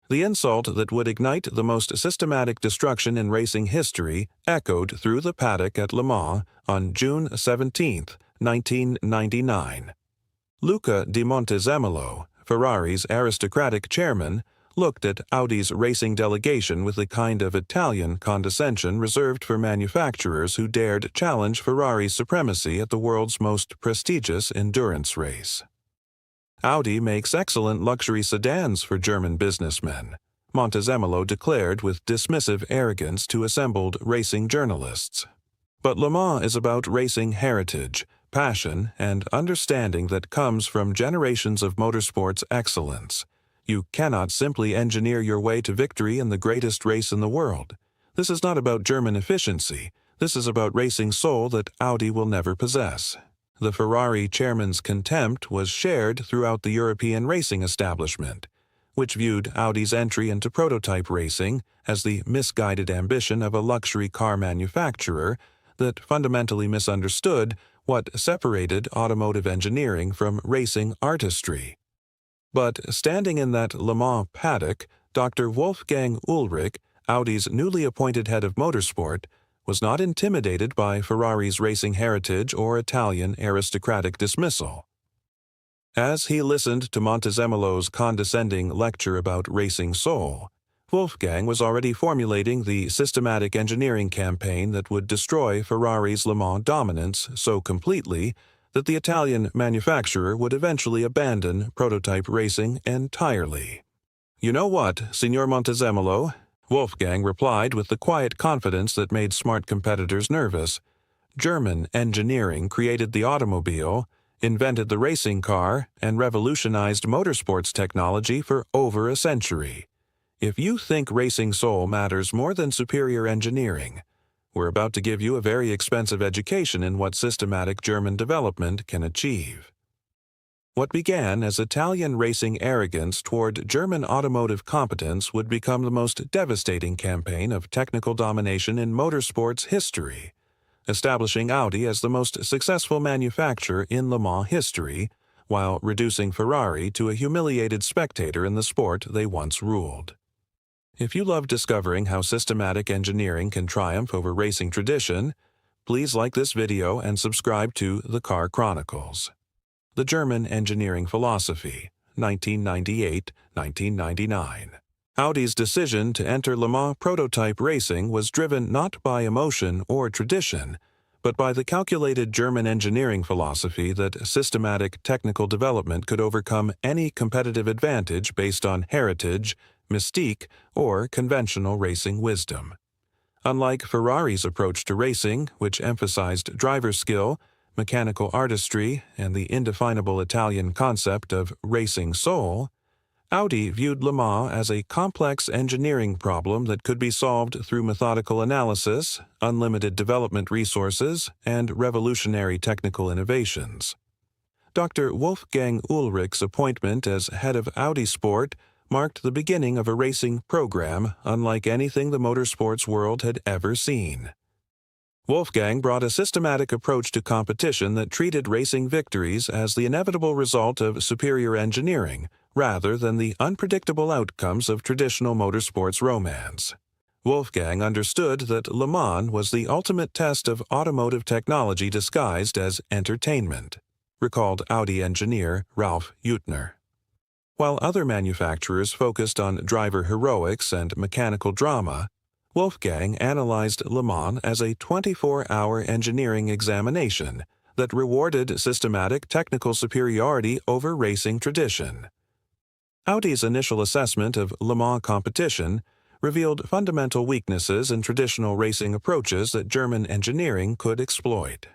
The insult that would ignite the most systematic destruction in racing history echoed through the paddock at Le Mans on June 17, 1999. Luca di Montezemolo, Ferrari's aristocratic chairman, looked at Audi's racing delegation with the kind of Italian condescension reserved for manufacturers who dared challenge Ferrari's supremacy at the world's most prestigious endurance race. "Audi makes excellent luxury sedans for German businessmen," Montezemolo declared with dismissive arrogance to assembled racing journalists. But Le Mans is about racing heritage, passion, and understanding that comes from generations of motorsports excellence. You cannot simply engineer your way to victory in the greatest race in the world. This is not about German efficiency. This is about racing soul that Audi will never possess. The Ferrari chairman's contempt was shared throughout the European racing establishment, which viewed Audi's entry into prototype racing as the misguided ambition of a luxury car manufacturer that fundamentally misunderstood what separated automotive engineering from racing artistry. But standing in that Le Mans paddock, Dr. Wolfgang Ullrich, Audi's newly appointed head of motorsport, was not intimidated by Ferrari's racing heritage or Italian aristocratic dismissal. As he listened to Montezemolo's condescending lecture about racing soul, Wolfgang was already formulating the systematic engineering campaign that would destroy Ferrari's Le Mans dominance so completely that the Italian manufacturer would eventually abandon prototype racing entirely. "You know what, Signor Montezemolo?" Wolfgang replied with the quiet confidence that made smart competitors nervous. "German engineering created the automobile, invented the racing car, and revolutionized motorsports technology for over a century. If you think racing soul matters more than superior engineering, we're about to give you a very expensive education in what systematic German development can achieve." What began as Italian racing arrogance toward German automotive competence would become the most devastating campaign of technical domination in motorsports history, establishing Audi as the most successful manufacturer in Le Mans history, while reducing Ferrari to a humiliated spectator in the sport they once ruled. If you love discovering how systematic engineering can triumph over racing tradition, please like this video and subscribe to The Car Chronicles. The German Engineering Philosophy, 1998-1999. Audi's decision to enter Le Mans prototype racing was driven not by emotion or tradition, but by the calculated German engineering philosophy that systematic technical development could overcome any competitive advantage based on heritage, mystique, or conventional racing wisdom. Unlike Ferrari's approach to racing, which emphasized driver skill, mechanical artistry, and the indefinable Italian concept of racing soul, Audi viewed Le Mans as a complex engineering problem that could be solved through methodical analysis, unlimited development resources, and revolutionary technical innovations. Dr. Wolfgang Ullrich's appointment as head of Audi Sport marked the beginning of a racing program unlike anything the motorsports world had ever seen. Wolfgang brought a systematic approach to competition that treated racing victories as the inevitable result of superior engineering, rather than the unpredictable outcomes of traditional motorsports romance. Wolfgang understood that Le Mans was the ultimate test of automotive technology disguised as entertainment, recalled Audi engineer Ralf Juttner. While other manufacturers focused on driver heroics and mechanical drama, Wolfgang analyzed Le Mans as a 24-hour engineering examination that rewarded systematic technical superiority over racing tradition. Audi's initial assessment of Le Mans competition revealed fundamental weaknesses in traditional racing approaches that German engineering could exploit.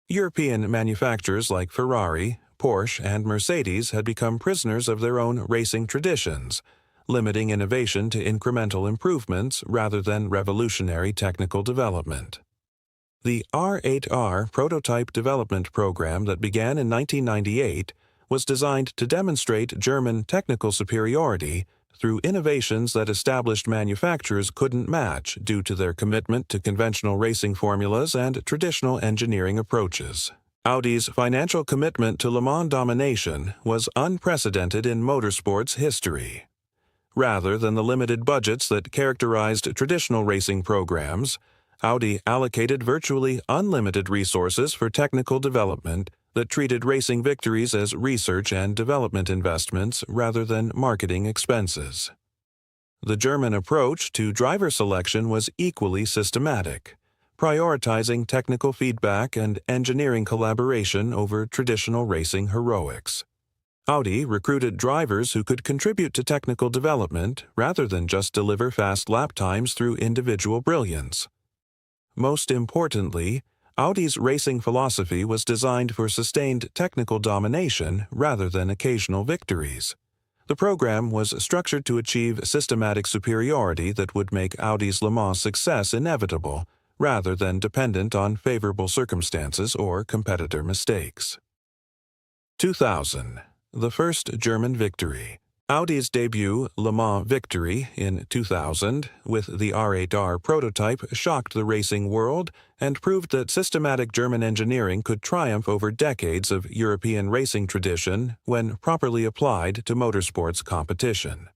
European manufacturers like Ferrari, Porsche, and Mercedes had become prisoners of their own racing traditions, limiting innovation to incremental improvements rather than revolutionary technical development. The R8R prototype development program that began in 1998 was designed to demonstrate German technical superiority through innovations that established manufacturers couldn't match due to their commitment to conventional racing formulas and traditional engineering approaches. Audi's financial commitment to Le Mans domination was unprecedented in motorsports history. Rather than the limited budgets that characterized traditional racing programs, Audi allocated virtually unlimited resources for technical development that treated racing victories as research and development investments rather than marketing expenses. The German approach to driver selection was equally systematic, prioritizing technical feedback and engineering collaboration over traditional racing heroics. Audi recruited drivers who could contribute to technical development rather than just deliver fast lap times through individual brilliance. Most importantly, Audi's racing philosophy was designed for sustained technical domination rather than occasional victories. The program was structured to achieve systematic superiority that would make Audi's Le Mans success inevitable, rather than dependent on favorable circumstances or competitor mistakes. 2000. The first German victory. Audi's debut Le Mans victory in 2000 with the R8R prototype shocked the racing world and proved that systematic German engineering could triumph over decades of European racing tradition when properly applied to motorsports competition.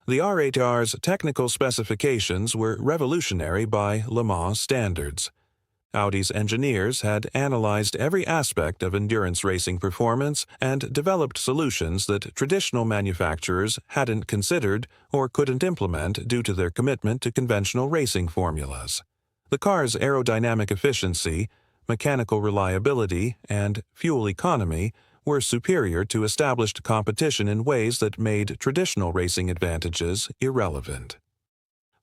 The R8R's technical specifications were revolutionary by Le Mans standards. Audi's engineers had analyzed every aspect of endurance racing performance and developed solutions that traditional manufacturers hadn't considered or couldn't implement due to their commitment to conventional racing formulas. The car's aerodynamic efficiency, mechanical reliability, and fuel economy were superior to established competition in ways that made traditional racing advantages irrelevant.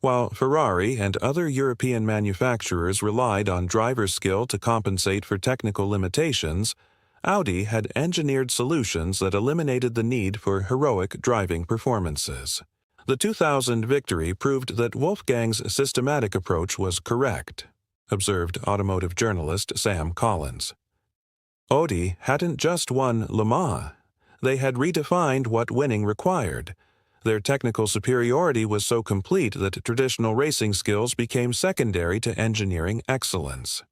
While Ferrari and other European manufacturers relied on driver skill to compensate for technical limitations, Audi had engineered solutions that eliminated the need for heroic driving performances. The 2000 victory proved that Wolfgang's systematic approach was correct, observed automotive journalist Sam Collins. Audi hadn't just won Le Mans. They had redefined what winning required. Their technical superiority was so complete that traditional racing skills became secondary to engineering excellence.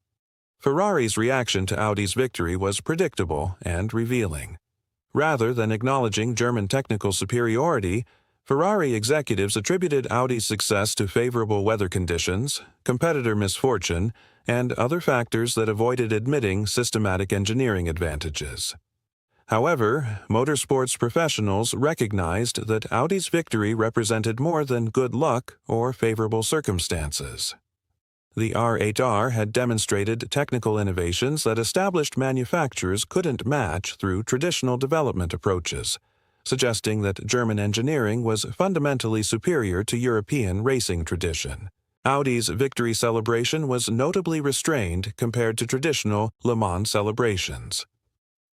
Ferrari's reaction to Audi's victory was predictable and revealing. Rather than acknowledging German technical superiority, Ferrari executives attributed Audi's success to favorable weather conditions, competitor misfortune, and other factors that avoided admitting systematic engineering advantages. However, motorsports professionals recognized that Audi's victory represented more than good luck or favorable circumstances. The R8R had demonstrated technical innovations that established manufacturers couldn't match through traditional development approaches, suggesting that German engineering was fundamentally superior to European racing tradition. Audi's victory celebration was notably restrained compared to traditional Le Mans celebrations.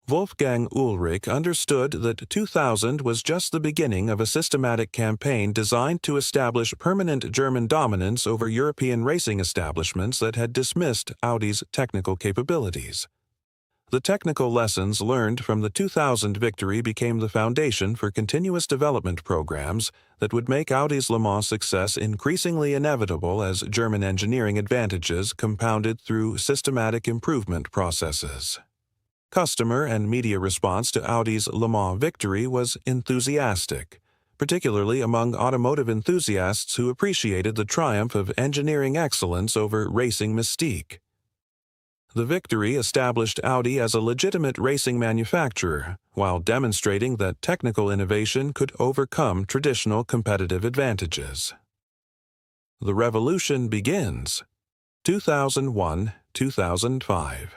Wolfgang Ullrich understood that 2000 was just the beginning of a systematic campaign designed to establish permanent German dominance over European racing establishments that had dismissed Audi's technical capabilities. The technical lessons learned from the 2000 victory became the foundation for continuous development programs that would make Audi's Le Mans success increasingly inevitable as German engineering advantages compounded through systematic improvement processes. Customer and media response to Audi's Le Mans victory was enthusiastic, particularly among automotive enthusiasts who appreciated the triumph of engineering excellence over racing mystique. The victory established Audi as a legitimate racing manufacturer, while demonstrating that technical innovation could overcome traditional competitive advantages. The revolution begins. 2001-2005.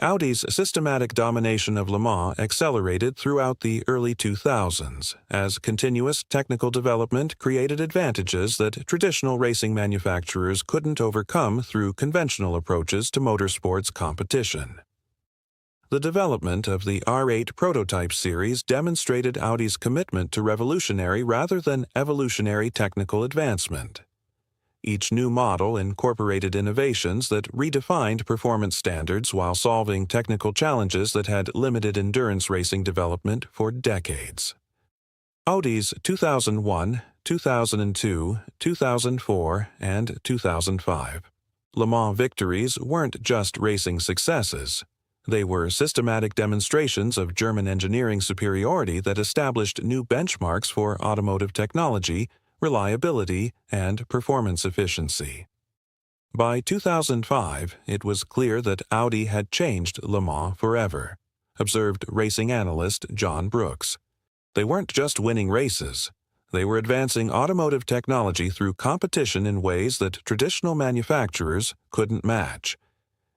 Audi's systematic domination of Le Mans accelerated throughout the early 2000s, as continuous technical development created advantages that traditional racing manufacturers couldn't overcome through conventional approaches to motorsports competition. The development of the R8 prototype series demonstrated Audi's commitment to revolutionary rather than evolutionary technical advancement. Each new model incorporated innovations that redefined performance standards while solving technical challenges that had limited endurance racing development for decades. Audi's 2001, 2002, 2004, and 2005 Le Mans victories weren't just racing successes. They were systematic demonstrations of German engineering superiority that established new benchmarks for automotive technology, reliability, and performance efficiency. By 2005, it was clear that Audi had changed Le Mans forever, observed racing analyst John Brooks. They weren't just winning races. They were advancing automotive technology through competition in ways that traditional manufacturers couldn't match.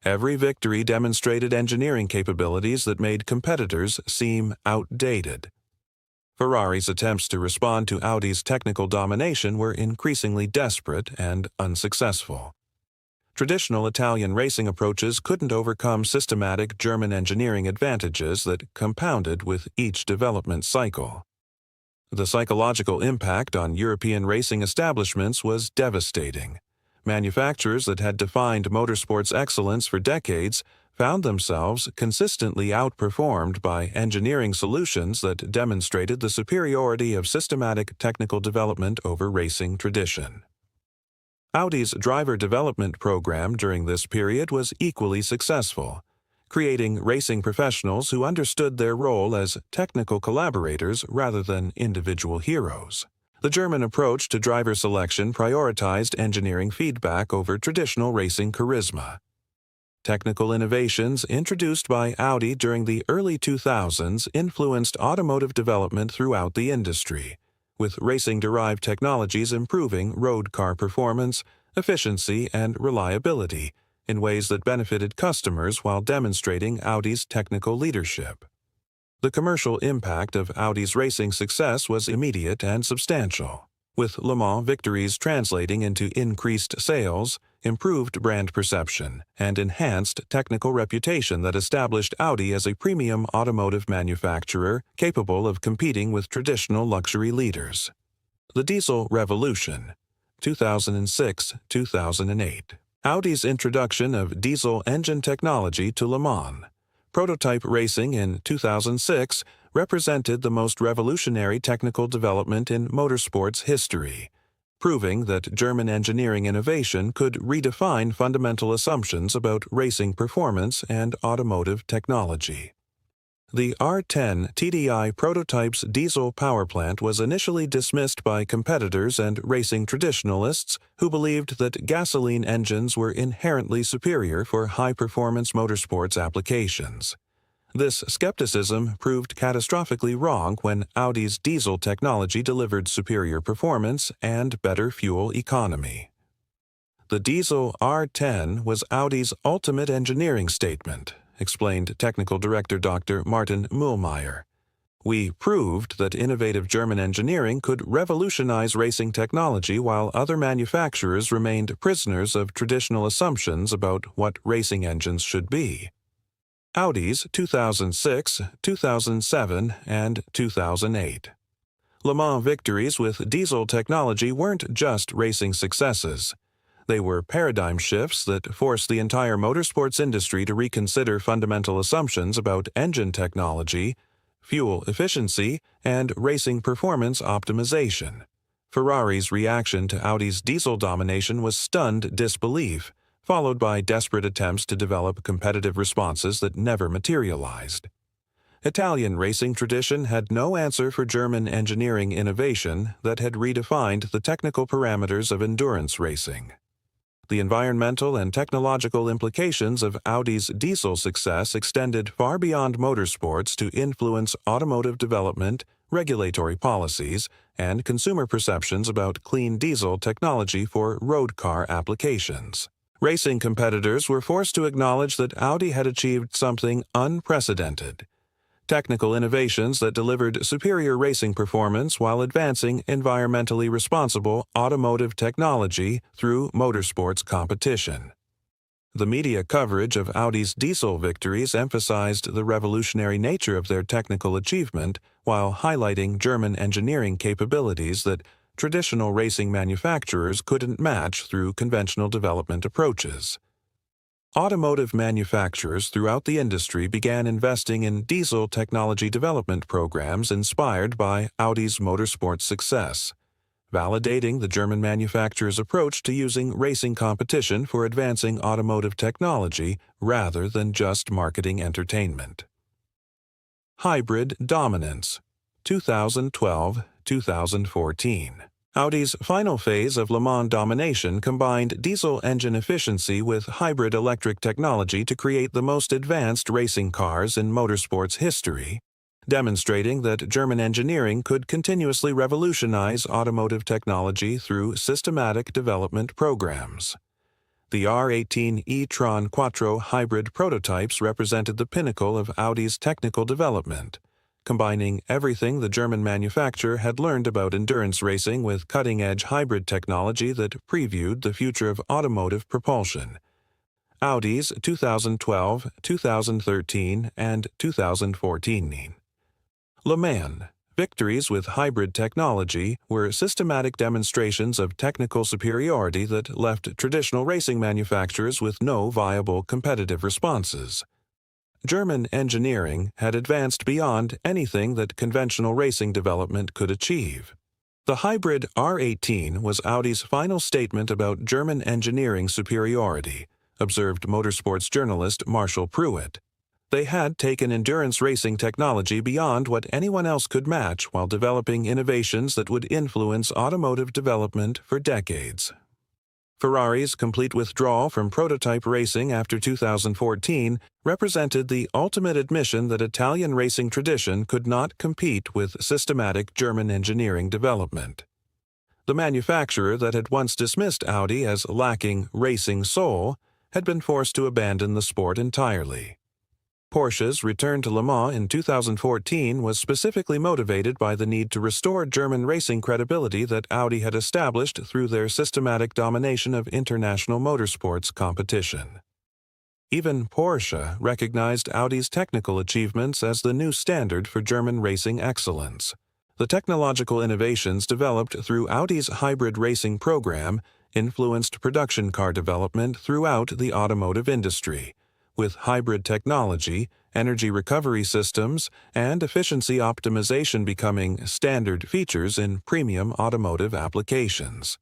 Every victory demonstrated engineering capabilities that made competitors seem outdated. Ferrari's attempts to respond to Audi's technical domination were increasingly desperate and unsuccessful. Traditional Italian racing approaches couldn't overcome systematic German engineering advantages that compounded with each development cycle. The psychological impact on European racing establishments was devastating. Manufacturers that had defined motorsports excellence for decades found themselves consistently outperformed by engineering solutions that demonstrated the superiority of systematic technical development over racing tradition. Audi's driver development program during this period was equally successful, creating racing professionals who understood their role as technical collaborators rather than individual heroes. The German approach to driver selection prioritized engineering feedback over traditional racing charisma. Technical innovations introduced by Audi during the early 2000s influenced automotive development throughout the industry, with racing-derived technologies improving road car performance, efficiency, and reliability in ways that benefited customers while demonstrating Audi's technical leadership. The commercial impact of Audi's racing success was immediate and substantial, with Le Mans victories translating into increased sales, improved brand perception, and enhanced technical reputation that established Audi as a premium automotive manufacturer capable of competing with traditional luxury leaders. The Diesel Revolution, 2006-2008. Audi's introduction of diesel engine technology to Le Mans. Prototype racing in 2006 represented the most revolutionary technical development in motorsports history, proving that German engineering innovation could redefine fundamental assumptions about racing performance and automotive technology. The R10 TDI prototype's diesel power plant was initially dismissed by competitors and racing traditionalists who believed that gasoline engines were inherently superior for high-performance motorsports applications. This skepticism proved catastrophically wrong when Audi's diesel technology delivered superior performance and better fuel economy. The diesel R10 was Audi's ultimate engineering statement, explained Technical Director Dr. Martin Mühlmeier. We proved that innovative German engineering could revolutionize racing technology while other manufacturers remained prisoners of traditional assumptions about what racing engines should be. Audi's 2006, 2007, and 2008. Le Mans victories with diesel technology weren't just racing successes. They were paradigm shifts that forced the entire motorsports industry to reconsider fundamental assumptions about engine technology, fuel efficiency, and racing performance optimization. Ferrari's reaction to Audi's diesel domination was stunned disbelief, followed by desperate attempts to develop competitive responses that never materialized. Italian racing tradition had no answer for German engineering innovation that had redefined the technical parameters of endurance racing. The environmental and technological implications of Audi's diesel success extended far beyond motorsports to influence automotive development, regulatory policies, and consumer perceptions about clean diesel technology for road car applications. Racing competitors were forced to acknowledge that Audi had achieved something unprecedented: technical innovations that delivered superior racing performance while advancing environmentally responsible automotive technology through motorsports competition. The media coverage of Audi's diesel victories emphasized the revolutionary nature of their technical achievement while highlighting German engineering capabilities that traditional racing manufacturers couldn't match through conventional development approaches. Automotive manufacturers throughout the industry began investing in diesel technology development programs inspired by Audi's motorsports success. validating the German manufacturer's approach to using racing competition for advancing automotive technology rather than just marketing entertainment. Hybrid dominance, 2012-2014. Audi's final phase of Le Mans domination combined diesel engine efficiency with hybrid electric technology to create the most advanced racing cars in motorsports history, demonstrating that German engineering could continuously revolutionize automotive technology through systematic development programs. The R18 e-tron Quattro hybrid prototypes represented the pinnacle of Audi's technical development, combining everything the German manufacturer had learned about endurance racing with cutting-edge hybrid technology that previewed the future of automotive propulsion. Audi's 2012, 2013, and 2014. Le Mans. Victories with hybrid technology were systematic demonstrations of technical superiority that left traditional racing manufacturers with no viable competitive responses. German engineering had advanced beyond anything that conventional racing development could achieve. The hybrid R18 was Audi's final statement about German engineering superiority, observed motorsports journalist Marshall Pruitt. They had taken endurance racing technology beyond what anyone else could match while developing innovations that would influence automotive development for decades. Ferrari's complete withdrawal from prototype racing after 2014 represented the ultimate admission that Italian racing tradition could not compete with systematic German engineering development. The manufacturer that had once dismissed Audi as lacking racing soul had been forced to abandon the sport entirely. Porsche's return to Le Mans in 2014 was specifically motivated by the need to restore German racing credibility that Audi had established through their systematic domination of international motorsports competition. Even Porsche recognized Audi's technical achievements as the new standard for German racing excellence. The technological innovations developed through Audi's hybrid racing program influenced production car development throughout the automotive industry, with hybrid technology, energy recovery systems, and efficiency optimization becoming standard features in premium automotive applications.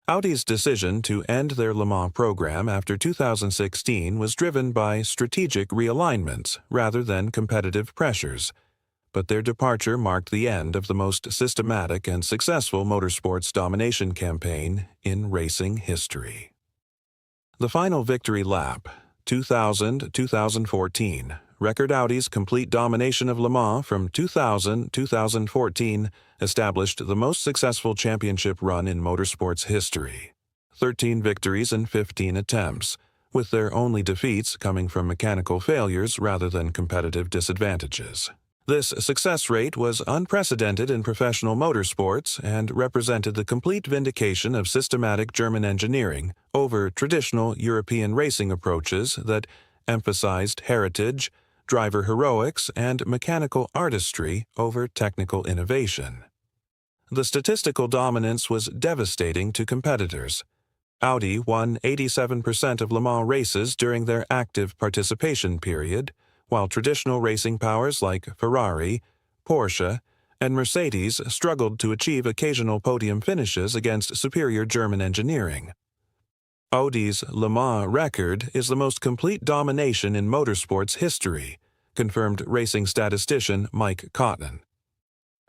Audi's decision to end their Le Mans program after 2016 was driven by strategic realignments rather than competitive pressures, but their departure marked the end of the most systematic and successful motorsports domination campaign in racing history. The final victory lap, 2000-2014, record Audi's complete domination of Le Mans from 2000-2014 established the most successful championship run in motorsports history. 13 victories in 15 attempts, with their only defeats coming from mechanical failures rather than competitive disadvantages. This success rate was unprecedented in professional motorsports and represented the complete vindication of systematic German engineering over traditional European racing approaches that emphasized heritage, driver heroics, and mechanical artistry over technical innovation. The statistical dominance was devastating to competitors. Audi won 87% of Le Mans races during their active participation period, while traditional racing powers like Ferrari, Porsche, and Mercedes struggled to achieve occasional podium finishes against superior German engineering. Audi's Le Mans record is the most complete domination in motorsports history, confirmed racing statistician Mike Cotton.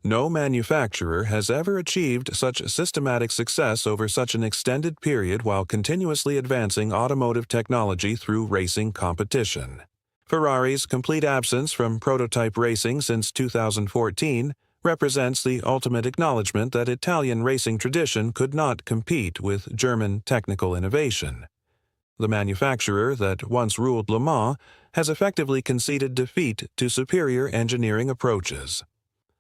No manufacturer has ever achieved such systematic success over such an extended period while continuously advancing automotive technology through racing competition. Ferrari's complete absence from prototype racing since 2014 represents the ultimate acknowledgement that Italian racing tradition could not compete with German technical innovation. The manufacturer that once ruled Le Mans has effectively conceded defeat to superior engineering approaches.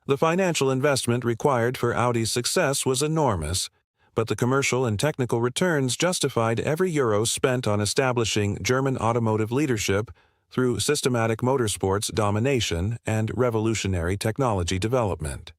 The financial investment required for Audi's success was enormous, but the commercial and technical returns justified every euro spent on establishing German automotive leadership through systematic motorsports domination and revolutionary technology development.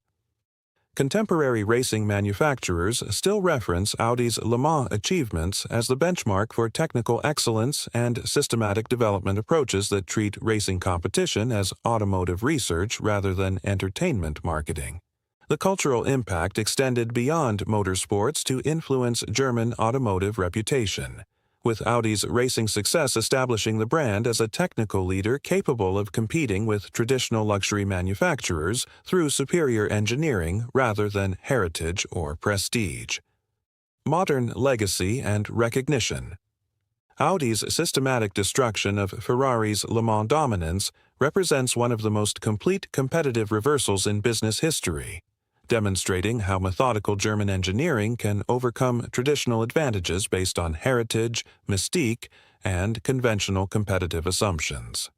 Contemporary racing manufacturers still reference Audi's Le Mans achievements as the benchmark for technical excellence and systematic development approaches that treat racing competition as automotive research rather than entertainment marketing. The cultural impact extended beyond motorsports to influence German automotive reputation, with Audi's racing success establishing the brand as a technical leader capable of competing with traditional luxury manufacturers through superior engineering rather than heritage or prestige. Modern legacy and recognition. Audi's systematic destruction of Ferrari's Le Mans dominance represents one of the most complete competitive reversals in business history, demonstrating how methodical German engineering can overcome traditional advantages based on heritage, mystique, and conventional competitive assumptions.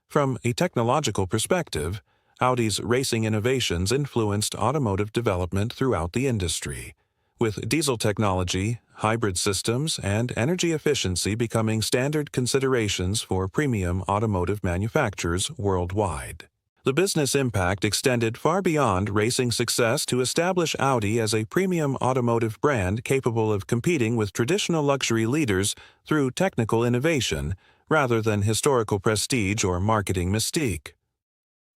From a technological perspective, Audi's racing innovations influenced automotive development throughout the industry, with diesel technology, hybrid systems, and energy efficiency becoming standard considerations for premium automotive manufacturers worldwide. The business impact extended far beyond racing success to establish Audi as a premium automotive brand capable of competing with traditional luxury leaders through technical innovation rather than historical prestige or marketing mystique.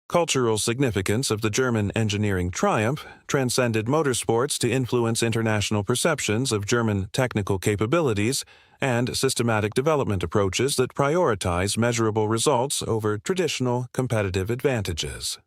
Cultural significance of the German engineering triumph transcended motorsports to influence international perceptions of German technical capabilities and systematic development approaches that prioritize measurable results over traditional competitive advantages.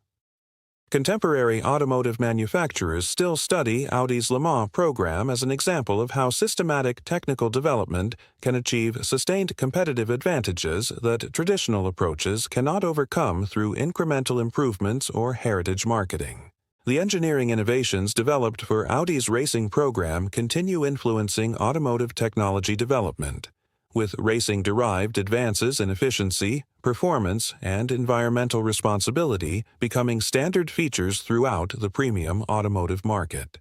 Contemporary automotive manufacturers still study Audi's Le Mans program as an example of how systematic technical development can achieve sustained competitive advantages that traditional approaches cannot overcome through incremental improvements or heritage marketing. The engineering innovations developed for Audi's racing program continue influencing automotive technology development, with racing-derived advances in efficiency, performance, and environmental responsibility becoming standard features throughout the premium automotive market.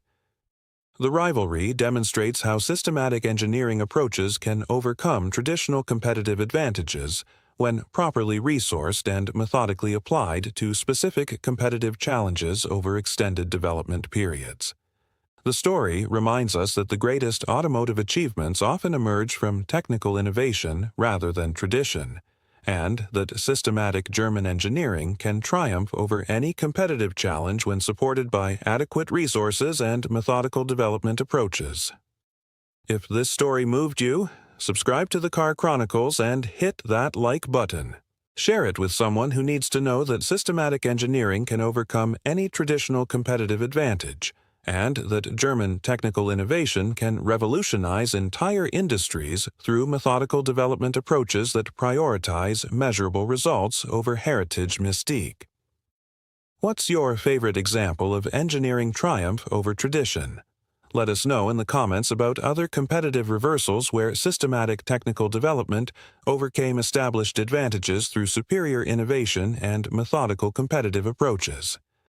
The rivalry demonstrates how systematic engineering approaches can overcome traditional competitive advantages when properly resourced and methodically applied to specific competitive challenges over extended development periods. The story reminds us that the greatest automotive achievements often emerge from technical innovation rather than tradition, and that systematic German engineering can triumph over any competitive challenge when supported by adequate resources and methodical development approaches. If this story moved you, subscribe to the Car Chronicles and hit that like button. Share it with someone who needs to know that systematic engineering can overcome any traditional competitive advantage, and that German technical innovation can revolutionize entire industries through methodical development approaches that prioritize measurable results over heritage mystique. What's your favorite example of engineering triumph over tradition? Let us know in the comments about other competitive reversals where systematic technical development overcame established advantages through superior innovation and methodical competitive approaches.